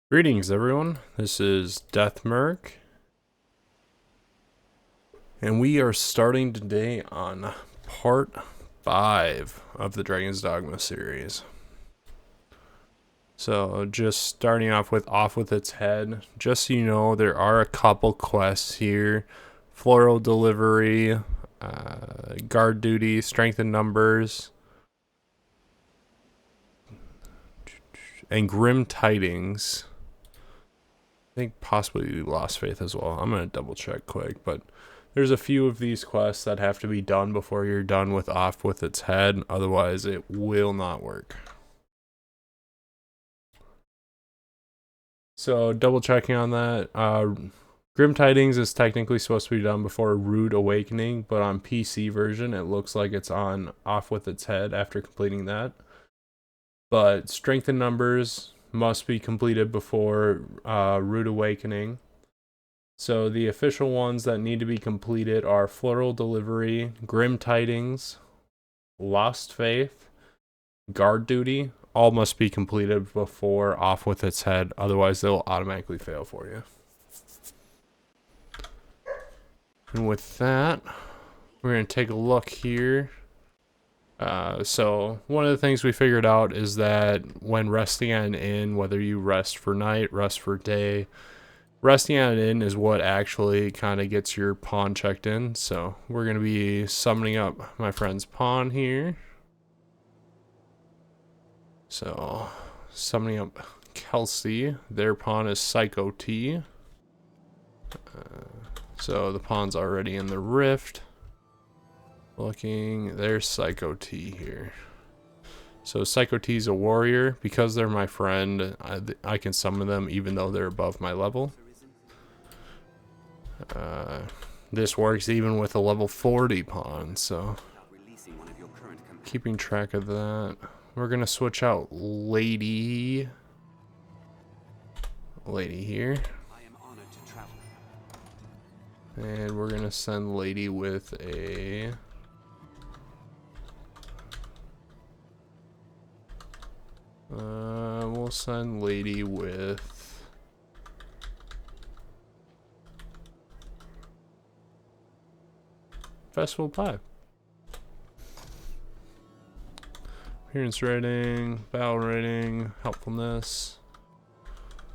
Greetings everyone, this is Deathmerc, and we are starting today on part 5 of the Dragon's Dogma series. So just starting off with its head, just so you know, there are a couple quests here: floral delivery, guard duty, strength in numbers, and grim tidings. I think possibly Lost Faith as well. I'm going to double check quick, but there's a few of these quests that have to be done before you're done with Off with its head. Otherwise, it will not work. So double checking on that. Grim Tidings is technically supposed to be done before Rude Awakening, but on PC version, it looks like it's on Off with its head after completing that. But Strength in Numbers must be completed before Rude Awakening. So the official ones that need to be completed are Floral Delivery, Grim Tidings, Lost Faith, Guard Duty. All must be completed before Off with its head, otherwise they'll automatically fail for you. And with that, we're going to take a look here. So one of the things we figured out is that when resting at an inn, whether you rest for night, rest for day, resting at an inn is what actually kind of gets your pawn checked in. So we're going to be summoning up my friend's pawn here. So summoning up Kelsey. Their pawn is Psycho T. So the pawn's already in the rift. Looking, there's Psycho T here. So Psycho T's a warrior. Because they're my friend, I can summon them even though they're above my level. This works even with a level 40 pawn, so keeping track of that. We're gonna switch out Lady here. And we're gonna send Lady with a we'll send Lady with Festival Pie. Appearance rating, battle rating, helpfulness.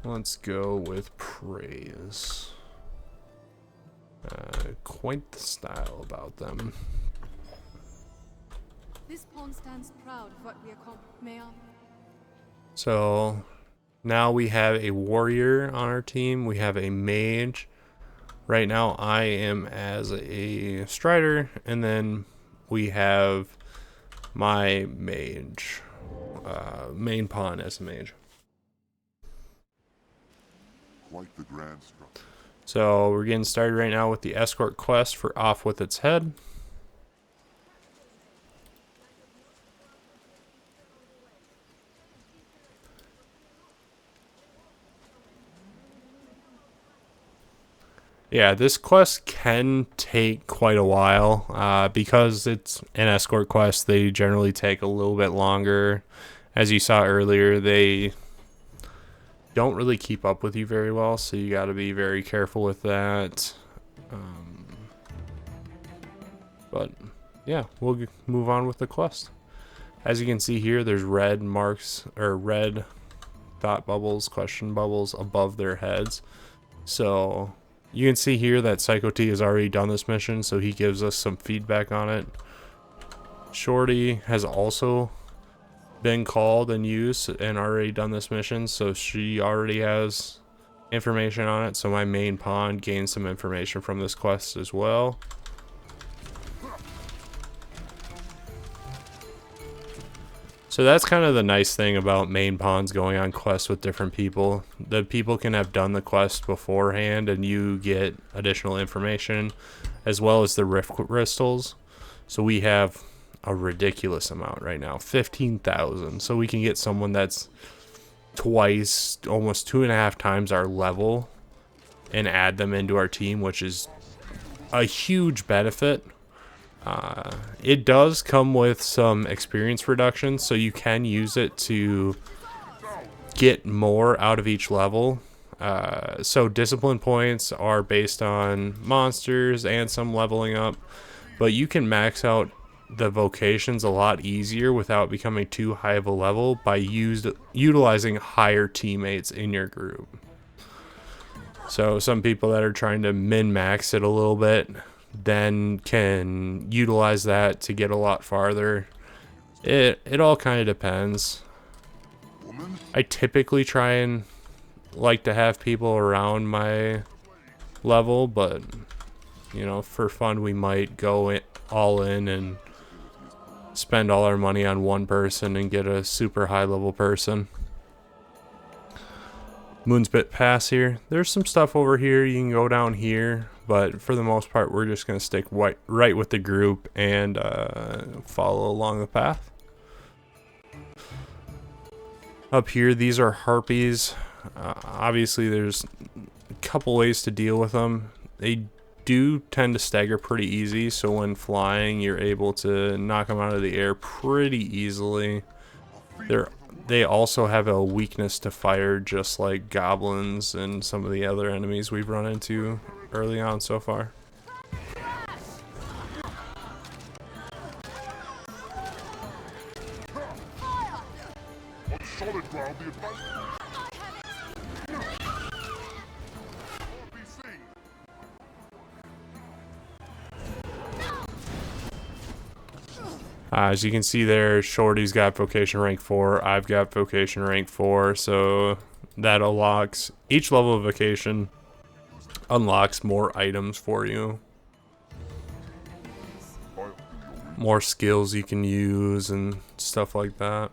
Let's go with praise. Quite the style about them. This pawn stands proud of what we accomplished, Mayor. So now we have a warrior on our team. We have a mage. Right now I am as a strider, and then we have my mage, main pawn as a mage. Quite the grand structure. So we're getting started right now with the escort quest for Off with its head. Yeah, this quest can take quite a while. Because it's an escort quest, they generally take a little bit longer. As you saw earlier, they don't really keep up with you very well, so you got to be very careful with that. But yeah, we'll move on with the quest. As you can see here, there's red marks, or red thought bubbles, question bubbles above their heads. So you can see here that Psycho T has already done this mission, so he gives us some feedback on it. Shorty has also been called and used and already done this mission, so she already has information on it. So my main pawn gains some information from this quest as well. So that's kind of the nice thing about main pawns going on quests with different people. The people can have done the quest beforehand and you get additional information, as well as the rift crystals. So we have a ridiculous amount right now, 15,000. So we can get someone that's twice, almost 2.5 times our level and add them into our team, which is a huge benefit. It does come with some experience reduction, so you can use it to get more out of each level. So discipline points are based on monsters and some leveling up, but you can max out the vocations a lot easier without becoming too high of a level by utilizing higher teammates in your group. So some people that are trying to min-max it a little bit then can utilize that to get a lot farther. It all kind of depends. I typically try and like to have people around my level, but you know, for fun we might go all in and spend all our money on one person and get a super high level person. Moonspit Pass here. There's some stuff over here. You can go down here, but for the most part, we're just going to stick right with the group and follow along the path. Up here, these are harpies. Obviously, there's a couple ways to deal with them. They do tend to stagger pretty easy, so when flying, you're able to knock them out of the air pretty easily. They also have a weakness to fire, just like goblins and some of the other enemies we've run into early on so far. As you can see there, Shorty's got vocation rank 4, I've got vocation rank 4, so that unlocks, each level of vocation unlocks more items for you. More skills you can use and stuff like that.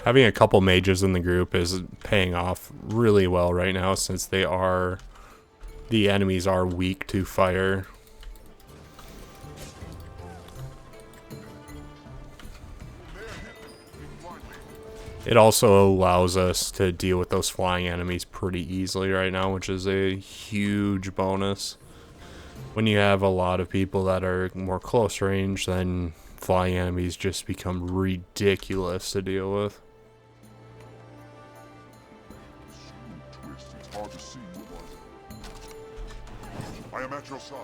Having a couple mages in the group is paying off really well right now, since the enemies are weak to fire. It also allows us to deal with those flying enemies pretty easily right now, which is a huge bonus. When you have a lot of people that are more close range, then flying enemies just become ridiculous to deal with. It's hard to see. I am at your side.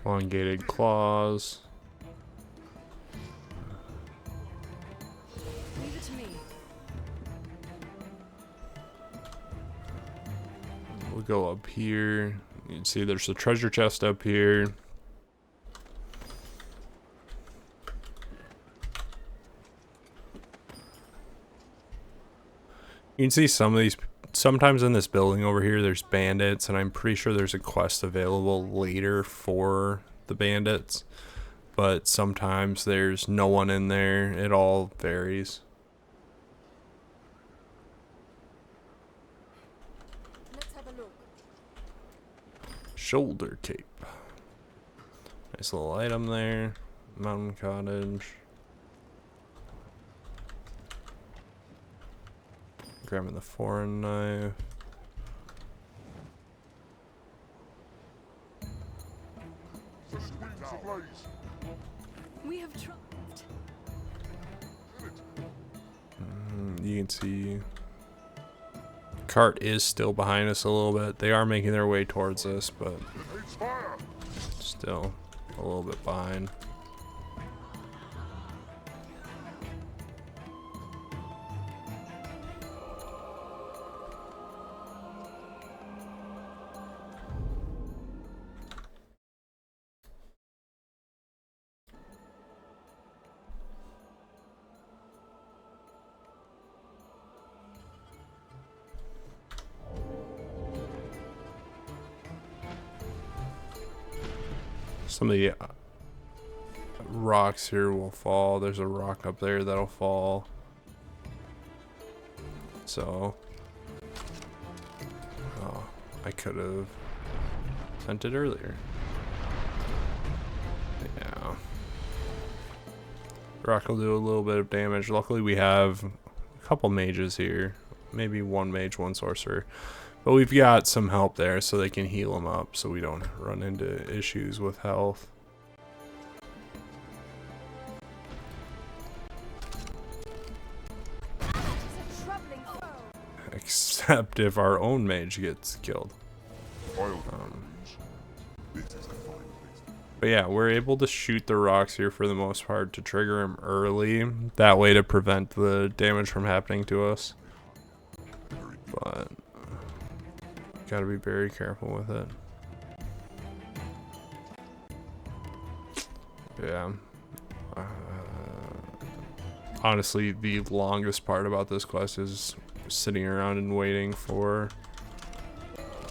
Elongated claws. Leave it to me. We'll go up here. You can see there's a treasure chest up here. You can see some of these, sometimes in this building over here there's bandits, and I'm pretty sure there's a quest available later for the bandits, but sometimes there's no one in there. It all varies. Let's have a look. Shoulder cape. Nice little item there. Mountain cottage. Grabbing the foreign knife. We have tried. You can see cart is still behind us a little bit. They are making their way towards us, but still a little bit behind. Some of the rocks here will fall. There's a rock up there that'll fall. So, oh, I could have sent it earlier. Yeah. Rock will do a little bit of damage. Luckily we have a couple mages here. Maybe one mage, one sorcerer. But we've got some help there so they can heal them up so we don't run into issues with health. Except if our own mage gets killed. But yeah, we're able to shoot the rocks here for the most part to trigger them early. That way to prevent the damage from happening to us. But gotta be very careful with it. Yeah. Honestly, the longest part about this quest is sitting around and waiting for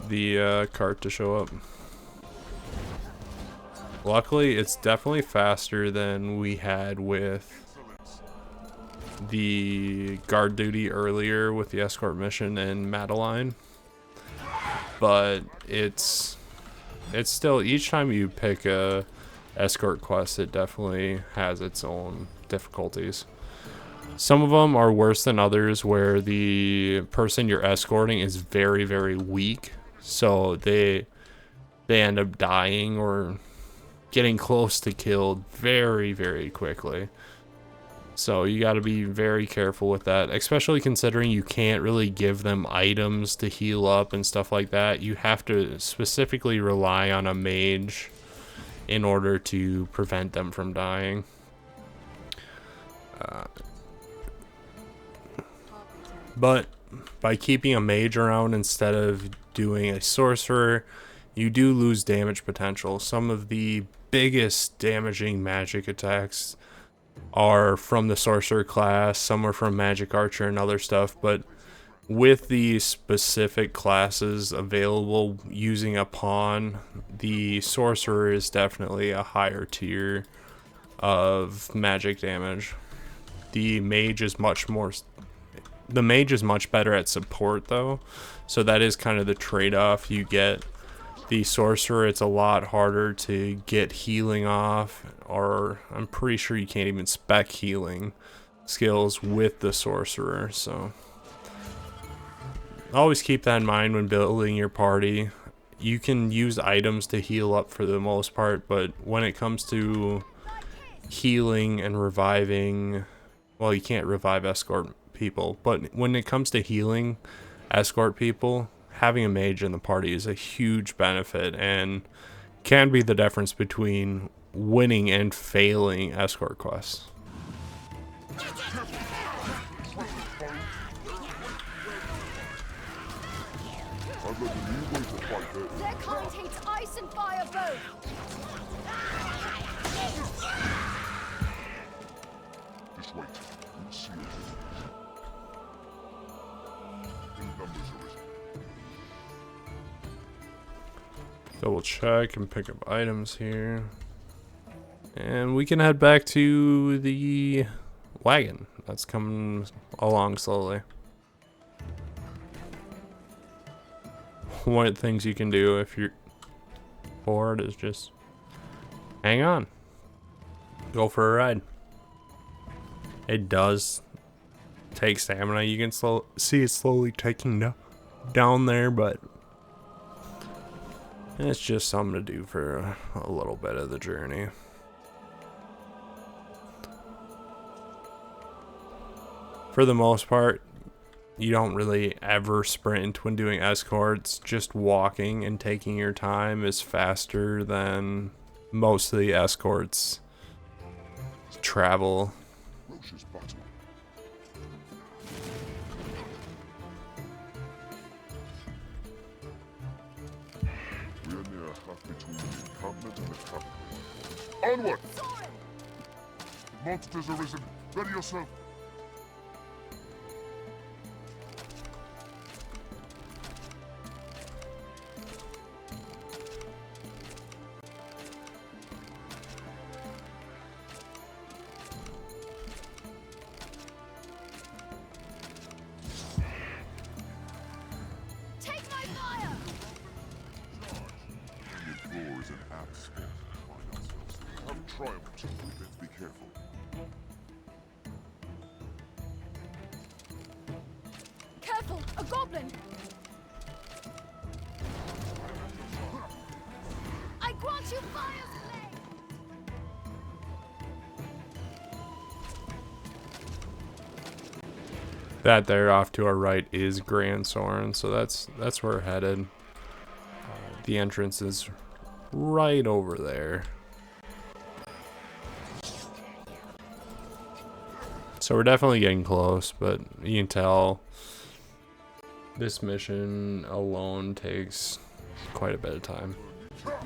the cart to show up. Luckily, it's definitely faster than we had with the guard duty earlier with the escort mission in Madeline. But it's still, each time you pick a escort quest, it definitely has its own difficulties. Some of them are worse than others where the person you're escorting is very, very weak. So they end up dying or getting close to killed very, very quickly. So you got to be very careful with that, especially considering you can't really give them items to heal up and stuff like that. You have to specifically rely on a mage in order to prevent them from dying. But by keeping a mage around instead of doing a sorcerer, you do lose damage potential. Some of the biggest damaging magic attacks are from the sorcerer class, some are from magic archer and other stuff, but with the specific classes available, using a pawn, the sorcerer is definitely a higher tier of magic damage. The mage is much better at support though, so that is kind of the trade-off you get. The sorcerer, it's a lot harder to get healing off, or I'm pretty sure you can't even spec healing skills with the sorcerer, so always keep that in mind when building your party. You can use items to heal up for the most part, but when it comes to healing and reviving, well, you can't revive escort people, but when it comes to healing escort people, having a mage in the party is a huge benefit and can be the difference between winning and failing escort quests. Their kind hates ice and fire both. Just wait. We'll see it. New numbers arisen. Double check and pick up items here. And we can head back to the wagon that's coming along slowly. One of the things you can do if you're bored is just hang on. Go for a ride. It does take stamina. You can see it slowly taking down there, but it's just something to do for a little bit of the journey. For the most part, you don't really ever sprint when doing escorts. Just walking and taking your time is faster than most of the escorts travel. Roche's battle. We are near half between the encampment and the capital. Onward! The monsters are risen. Ready yourself. goblin! I grant you fire's blade! That there off to our right is Grand Soren, so that's where we're headed. The entrance is right over there. So we're definitely getting close, but you can tell this mission alone takes quite a bit of time. Fire's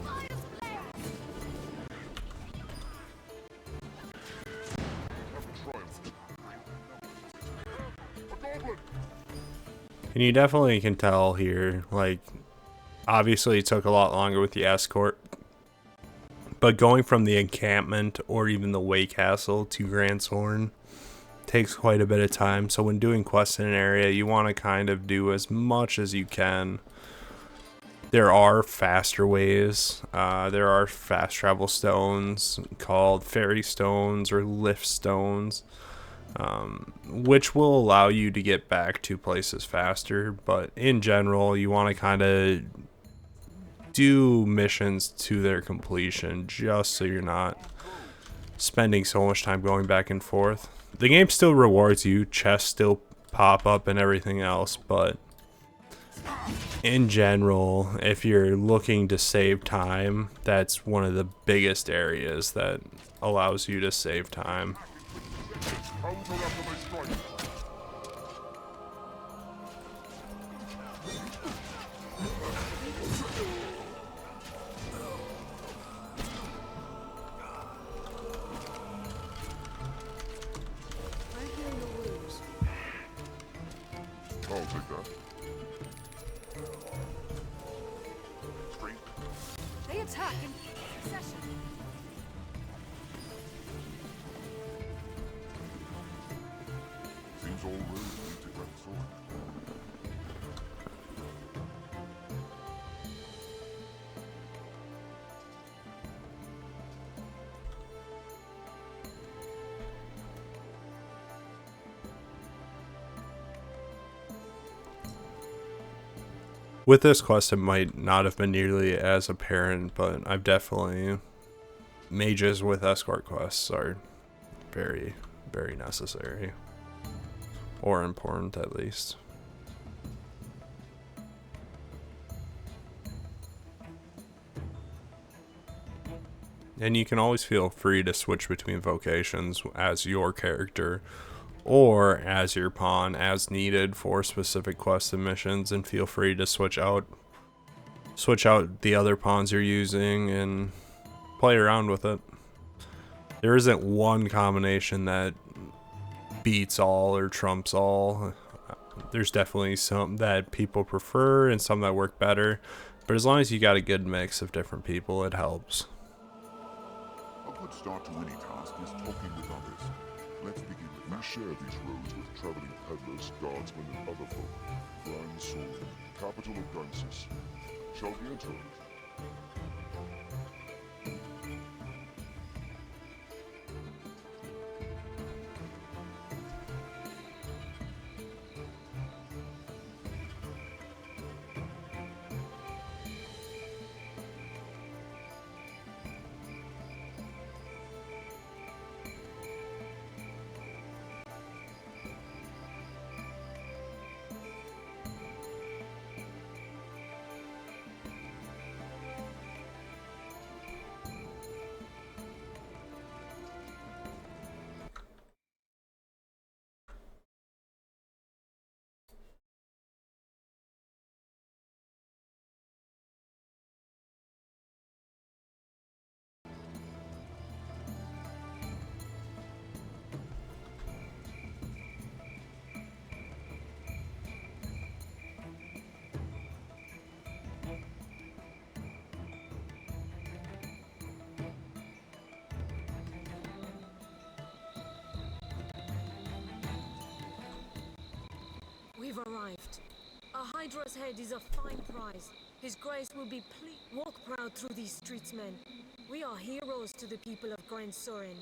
blade! A goblin! And you definitely can tell here, like, obviously it took a lot longer with the escort, but going from the encampment or even the Way Castle to Grand Soren takes quite a bit of time. So when doing quests in an area, you want to kind of do as much as you can. There are faster ways. There are fast travel stones called fairy stones or lift stones, which will allow you to get back to places faster. But in general, you want to kind of do missions to their completion just so you're not spending so much time going back and forth. The game still rewards you, chests still pop up and everything else, but in general, if you're looking to save time, that's one of the biggest areas that allows you to save time. Counter after they strike. I hear your wounds. I'll take that. Strength. They attack in succession. Seems all roads lead to Grand Soren. With this quest, it might not have been nearly as apparent, but I've definitely... Mages with escort quests are very, very necessary. Or important, at least. And you can always feel free to switch between vocations as your character or as your pawn as needed for specific quests and missions, and feel free to switch out the other pawns you're using and play around with it. There isn't one combination that beats all or trumps all. There's definitely some that people prefer and some that work better, but as long as you got a good mix of different people, it helps. A good start to any task is talking with others. Let's begin with we share these roads with traveling peddlers, guardsmen, and other folk. Grand Soren, capital of Gansis. Shall we enter? We've arrived. A Hydra's head is a fine prize. His grace will be pleased. Walk proud through these streets, men. We are heroes to the people of Grand Soren.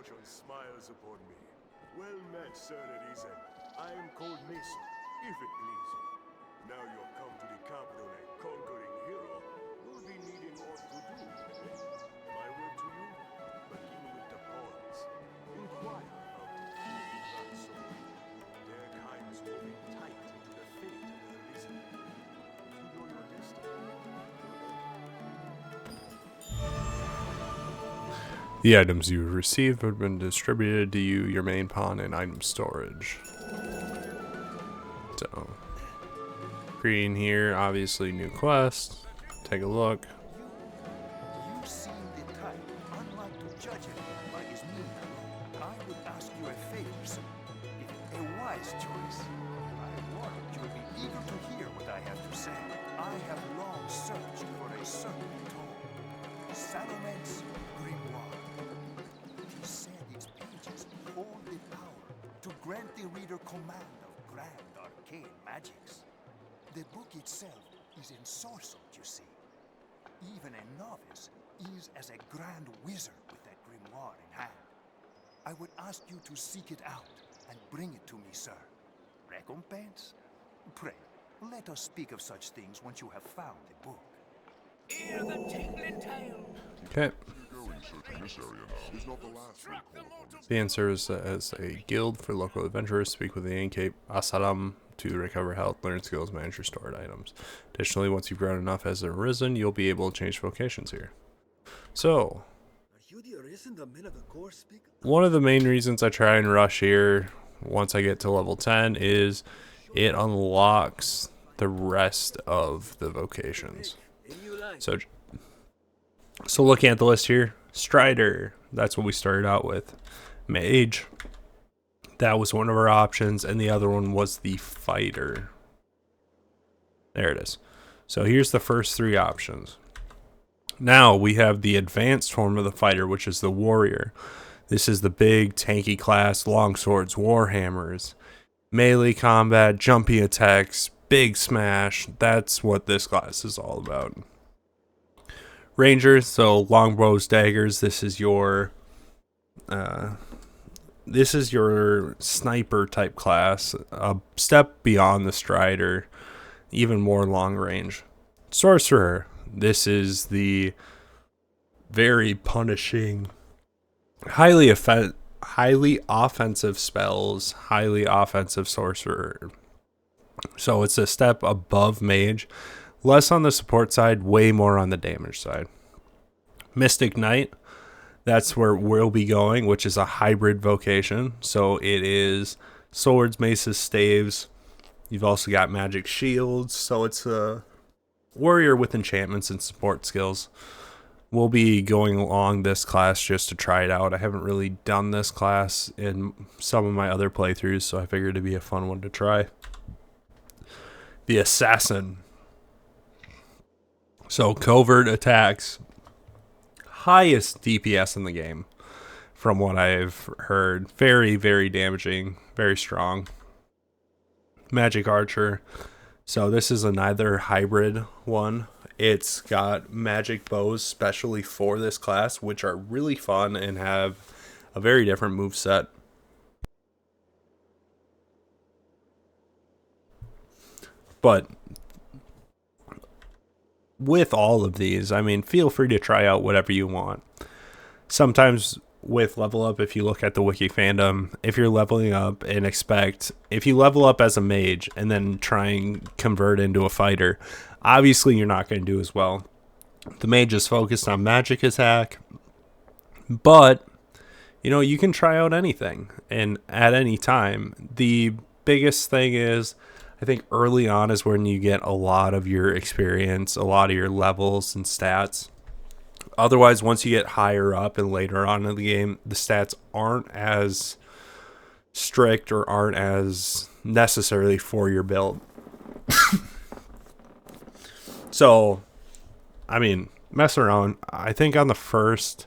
misfortune smiles upon me. Well met, Sir Arisen. I am called Mason, if it please you. Now you're come to the capital a conquering hero, you'll be needing what to do. My word to you, begin with the pawns. Inquire about the king of that soul. Their kind is moving tight into the fate of the Arisen. You know your destiny. The items you received have been distributed to you, your main pawn, and item storage. So, green here, obviously new quest. Take a look. You've seen the type, unlike to judge it by his mean. I would ask you a favor, sir. If a wise choice. I warrant you'll be eager to hear what I have to say. I have long searched for a certain tome. Salomon's Grimoire. It is said its pages hold the power to grant the reader command of grand arcane magics. The book itself is ensorcelled, you see. Even a novice is as a grand wizard with that grimoire in hand. I would ask you to seek it out and bring it to me, sir. Recompense? Pray, let us speak of such things once you have found the book. Hear the tingling tale. Okay. Going searching this area now is not the last we'll call upon. The answer is as a guild for local adventurers. Speak with the innkeep Asalam to recover health, learn skills, manage your stored items. Additionally, once you've grown enough as an Arisen, you'll be able to change vocations here. So, one of the main reasons I try and rush here once I get to level 10 is it unlocks the rest of the vocations. So looking at the list here, Strider, that's what we started out with. Mage, that was one of our options, and the other one was the Fighter. There it is. So here's the first three options. Now we have the advanced form of the Fighter, which is the Warrior. This is the big tanky class, long swords, warhammers, melee combat, jumpy attacks, big smash. That's what this class is all about. Rangers, so longbows, daggers. This is your sniper type class, a step beyond the Strider, even more long range. Sorcerer, this is the very punishing, highly offensive spells, highly offensive sorcerer. So it's a step above mage, less on the support side, way more on the damage side. Mystic Knight, that's where we'll be going, which is a hybrid vocation. So it is swords, maces, staves. You've also got magic shields. So it's a warrior with enchantments and support skills. We'll be going along this class just to try it out. I haven't really done this class in some of my other playthroughs, so I figured it'd be a fun one to try. The Assassin. So covert attacks, highest DPS in the game from what I've heard. Very, very damaging, very strong. Magic Archer. So this is another hybrid one. It's got magic bows specially for this class, which are really fun and have a very different moveset. But with all of these, I mean, feel free to try out whatever you want. Sometimes with level up, if you look at the wiki fandom, if you're leveling up and if you level up as a mage and then try and convert into a fighter, obviously you're not going to do as well. The mage is focused on magic attack, but you can try out anything and at any time. The biggest thing is, I think early on is when you get a lot of your experience, a lot of your levels and stats. Otherwise, once you get higher up and later on in the game, the stats aren't as strict or aren't as necessarily for your build. So, I mean, mess around. I think on the first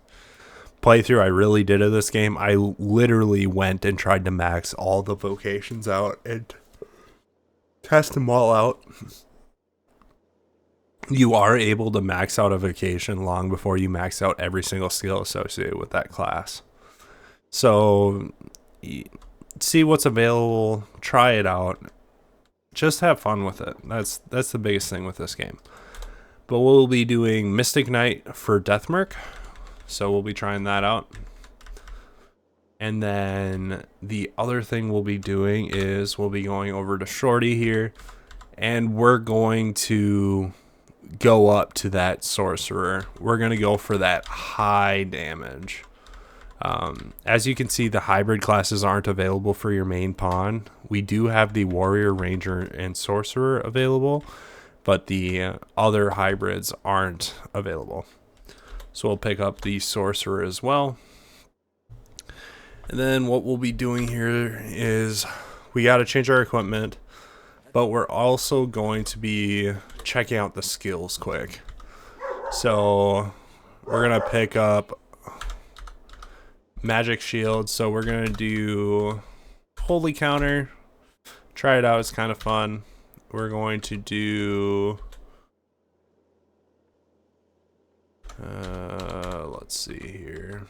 playthrough I really did of this game, I literally went and tried to max all the vocations out and test them all out. You are able to max out a vocation long before you max out every single skill associated with that class. So see what's available, try it out, just have fun with it. That's the biggest thing with this game. But we'll be doing Mystic Knight for Deathmark, so we'll be trying that out. And then the other thing we'll be doing is we'll be going over to Shorty here, and we're going to go up to that sorcerer. We're going to go for that high damage. As you can see, the hybrid classes aren't available for your main pawn. We do have the warrior, ranger, and sorcerer available, but the other hybrids aren't available. So we'll pick up the sorcerer as well. And then what we'll be doing here is we got to change our equipment, but we're also going to be checking out the skills quick. So we're going to pick up magic shield. So we're going to do holy counter. Try it out. It's kind of fun. We're going to do let's see here.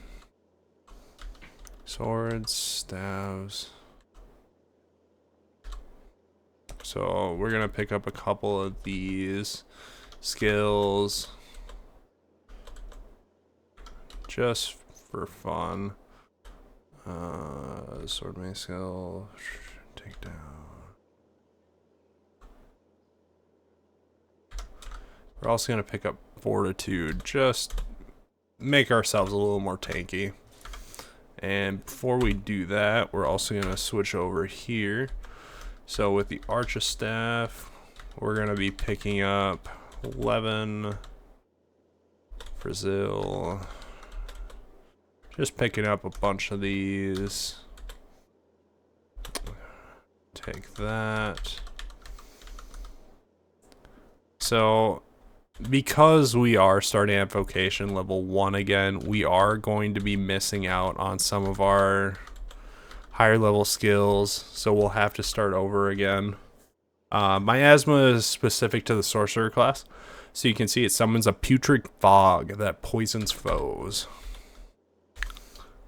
Swords, staves. So we're gonna pick up a couple of these skills just for fun. Sword mace skill, take down. We're also gonna pick up fortitude, just make ourselves a little more tanky. And before we do that, we're also going to switch over here. So with the Archer Staff, we're going to be picking up 11, Brazil, just picking up a bunch of these. Take that. So because we are starting at vocation level 1 again, we are going to be missing out on some of our higher level skills, so we'll have to start over again. Miasma is specific to the sorcerer class, so you can see it summons a putrid fog that poisons foes.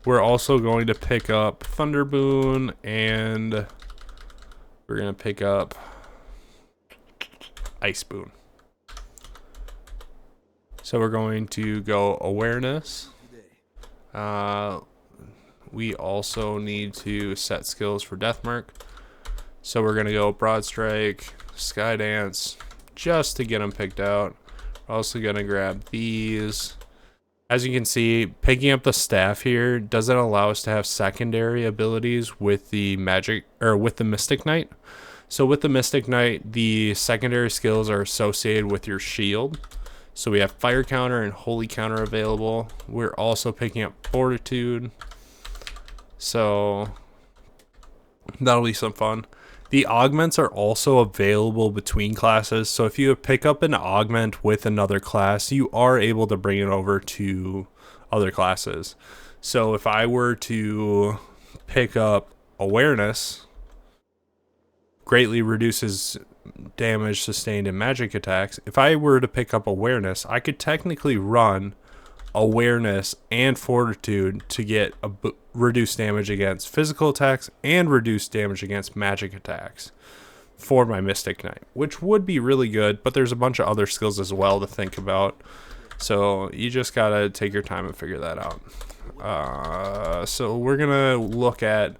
We're also going to pick up Thunderboon, and we're going to pick up Ice Boon. So we're going to go awareness. We also need to set skills for Deathmark. So we're going to go Broad Strike, Sky Dance, just to get them picked out. We're also going to grab these. As you can see, picking up the staff here doesn't allow us to have secondary abilities with the magic, or with the Mystic Knight. So with the Mystic Knight, the secondary skills are associated with your shield. So we have fire counter and holy counter available. We're also picking up fortitude. So that'll be some fun. The augments are also available between classes. So if you pick up an augment with another class, you are able to bring it over to other classes. So if I were to pick up awareness, greatly reduces damage sustained in magic attacks. If I were to pick up awareness, I could technically run awareness and fortitude to get a reduced damage against physical attacks and reduced damage against magic attacks for my Mystic Knight, which would be really good, but there's a bunch of other skills as well to think about. So you just gotta take your time and figure that out. So we're gonna look at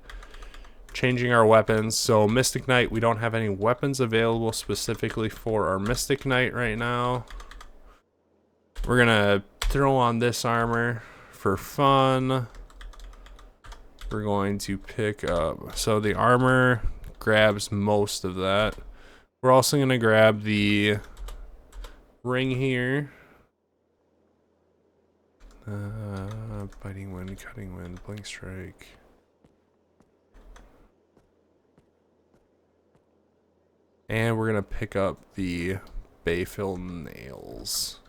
changing our weapons. So Mystic Knight, we don't have any weapons available specifically for our Mystic Knight right now. We're gonna throw on this armor for fun. We're going to pick up, so the armor grabs most of that. We're also gonna grab the ring here. Biting wind, cutting wind, blink strike. And we're going to pick up the Bayfill nails.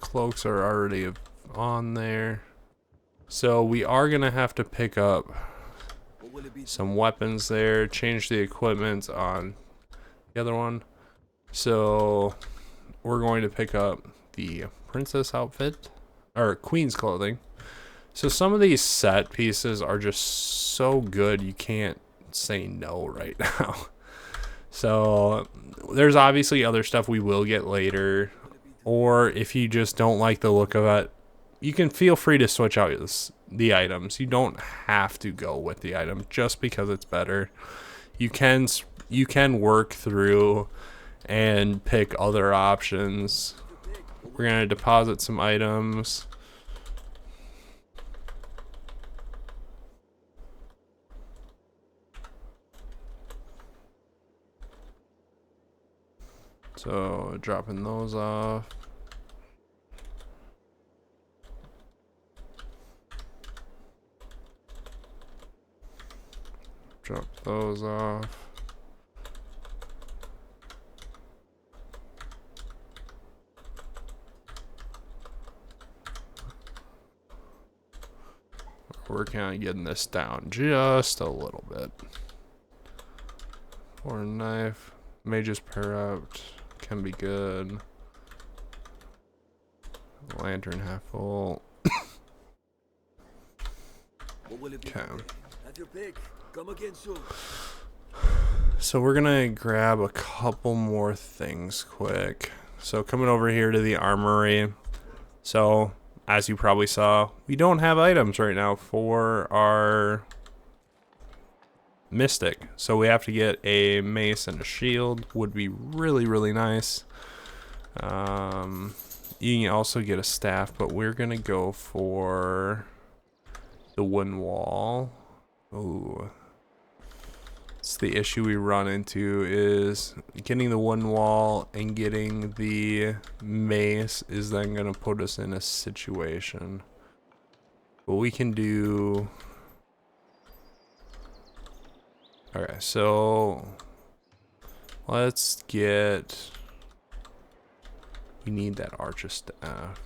Cloaks are already on there. So we are going to have to pick up some weapons there. Change the equipment on the other one. So we're going to pick up the princess outfit. Or queen's clothing. So some of these set pieces are just so good you can't say no right now. So there's obviously other stuff we will get later, or if you just don't like the look of it, you can feel free to switch out the items. You don't have to go with the item just because it's better. You can work through and pick other options. We're gonna deposit some items. So dropping those off. Drop those off. We're kind of getting this down just a little bit. Or a knife. Mage's Parrot can be good. Lantern half full. Okay. Have your pick. Come again soon. So we're gonna grab a couple more things quick. So coming over here to the armory. So as you probably saw, we don't have items right now for our mystic. So we have to get a mace and a shield. Would be really, really nice. You can also get a staff, but we're gonna go for the wooden wall. Ooh. It's the issue we run into is getting the wooden wall and getting the mace is then gonna put us in a situation. But we can do. Okay, so let's get. We need that archer staff.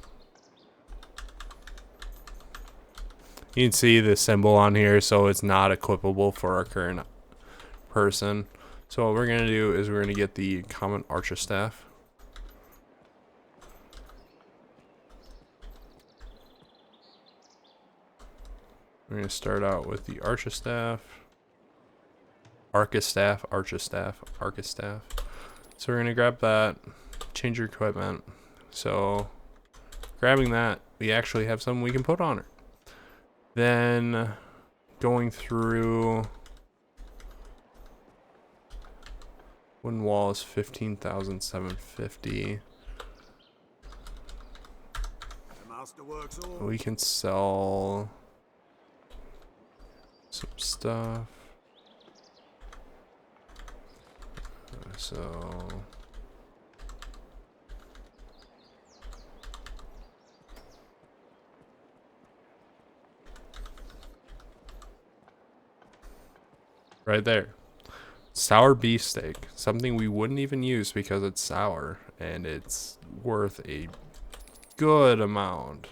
You can see the symbol on here, so it's not equipable for our current person. So what we're gonna do is we're gonna get the common archer staff. We're gonna start out with the archer staff. Arca staff, archer staff, arca staff. So we're gonna grab that, change your equipment. So grabbing that, we actually have something we can put on her. Then going through wooden wall is 15,750. We can sell some stuff. So right there. Sour beefsteak. Something we wouldn't even use because it's sour and it's worth a good amount.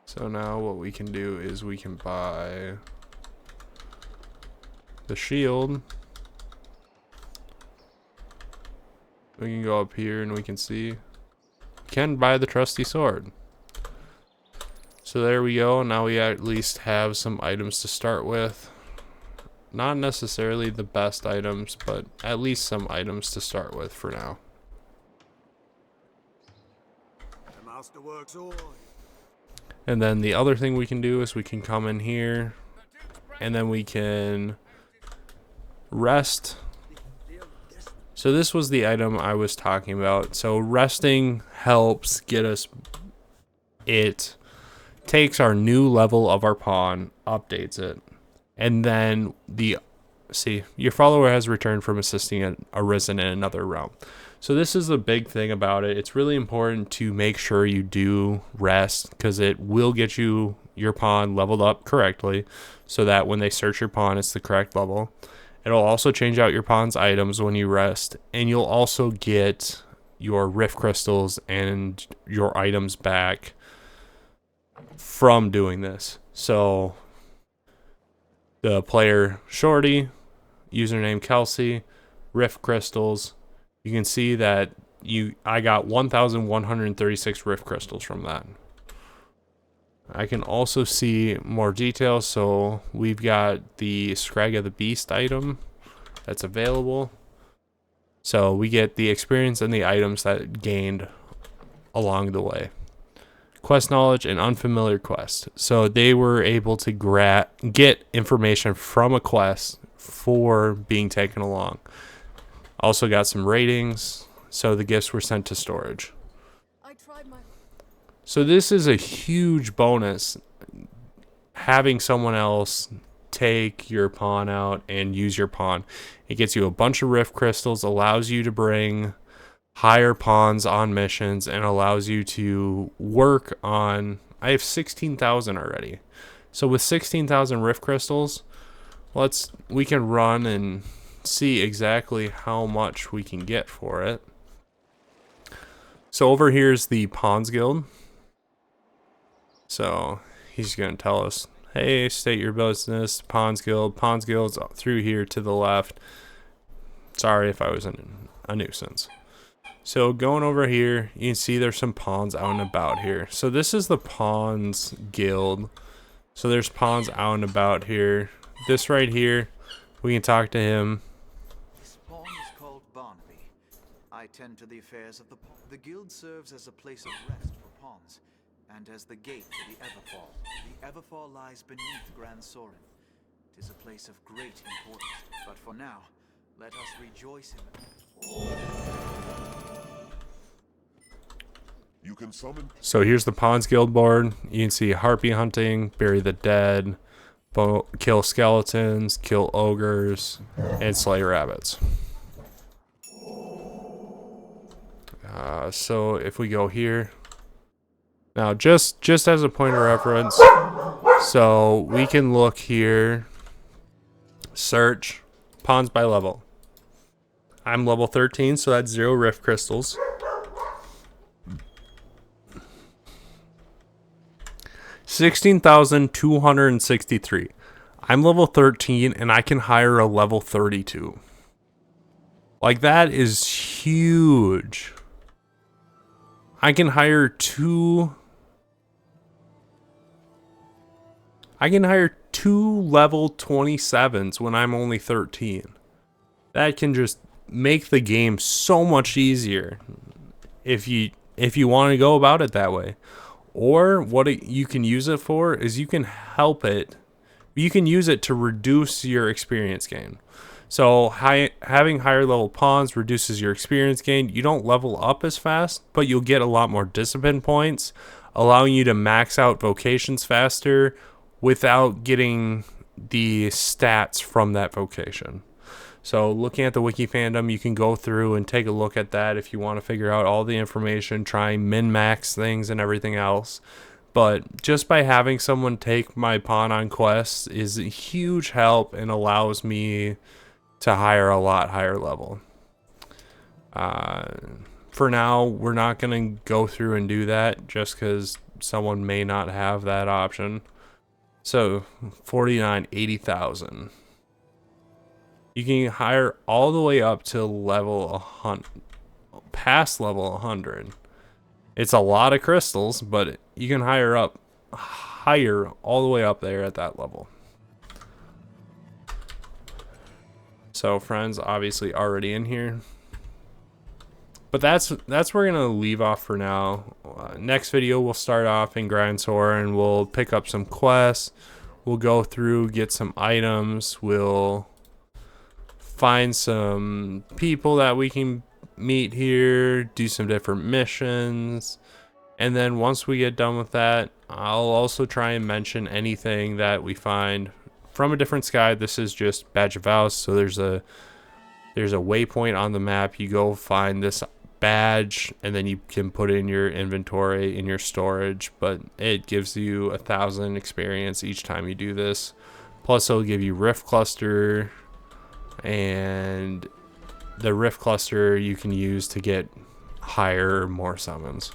So now what we can do is we can buy the shield. We can go up here and we can see. We can buy the trusty sword. So there we go. Now we at least have some items to start with. Not necessarily the best items, but at least some items to start with for now. And then the other thing we can do is we can come in here and then we can rest. So this was the item I was talking about. So resting helps get us, it takes our new level of our pawn, updates it. And then your follower has returned from assisting arisen in another realm. So this is the big thing about it. It's really important to make sure you do rest because it will get you your pawn leveled up correctly so that when they search your pawn, it's the correct level. It'll also change out your pawn's items when you rest, and you'll also get your rift crystals and your items back from doing this. So the player Shorty username Kelsey, Rift Crystals. You can see that I got 1,136 Rift Crystals from that. I can also see more details. So we've got the Scrag of the Beast item that's available. So we get the experience and the items that gained along the way. Quest knowledge and unfamiliar quest. So they were able to get information from a quest for being taken along. Also got some ratings. So the gifts were sent to storage. I tried my. So this is a huge bonus, having someone else take your pawn out and use your pawn. It gets you a bunch of Rift Crystals, allows you to bring higher pawns on missions, and allows you to work on... I have 16,000 already. So with 16,000 Rift Crystals, we can run and see exactly how much we can get for it. So over here is the Pawns Guild. So he's going to tell us, hey, state your business, Pawns Guild. Pawns Guild's through here to the left. Sorry if I was a nuisance. So going over here, you can see there's some pawns out and about here. So this is the Pawns Guild. So there's pawns out and about here. This right here, we can talk to him. This pawn is called Barnaby. I tend to the affairs of the pawn. The guild serves as a place of rest for pawns, and as the gate to the Everfall. The Everfall lies beneath Grand Sorin. It is a place of great importance, but for now, let us rejoice in it. You can summon. So here's the Pawns Guild board. You can see harpy hunting, bury the dead, kill skeletons, kill ogres, and slay rabbits. So if we go here, now just as a point of reference, so we can look here, search pawns by level. I'm level 13, so that's 0 Rift Crystals. $16,263. I'm level 13 and I can hire a level 32. Like, that is huge. I can hire two level 27s when I'm only 13. That can just make the game so much easier if you want to go about it that way. Or you can use it for is you can use it to reduce your experience gain. So having higher level pawns reduces your experience gain. You don't level up as fast, but you'll get a lot more discipline points, allowing you to max out vocations faster without getting the stats from that vocation. So looking at the wiki fandom, you can go through and take a look at that if you want to figure out all the information, try and min-max things and everything else. But just by having someone take my pawn on quests is a huge help and allows me to hire a lot higher level. For now, we're not going to go through and do that just because someone may not have that option. So 49, 80,000. You can hire all the way up to level 100, past level 100. It's a lot of crystals, but you can hire all the way up there at that level. So friends, obviously already in here. But that's where we're gonna leave off for now. Next video we'll start off in Grand Sorin. We'll pick up some quests. We'll go through, get some items. We'll find some people that we can meet here, do some different missions, and then once we get done with that, I'll also try and mention anything that we find from a different sky. This is just Badge of Vows, so there's a waypoint on the map. You go find this badge and then you can put it in your inventory, in your storage, but it gives you 1,000 experience each time you do this. Plus it'll give you Rift Cluster, and the Rift Cluster you can use to get higher, more summons.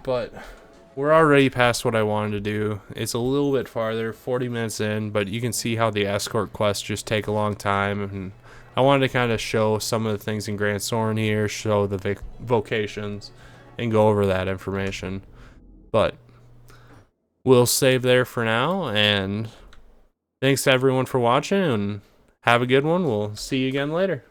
But we're already past what I wanted to do. It's a little bit farther, 40 minutes in, but you can see how the escort quests just take a long time. And I wanted to kind of show some of the things in Grand Soren here, show the vocations, and go over that information. But we'll save there for now, and thanks to everyone for watching, and have a good one. We'll see you again later.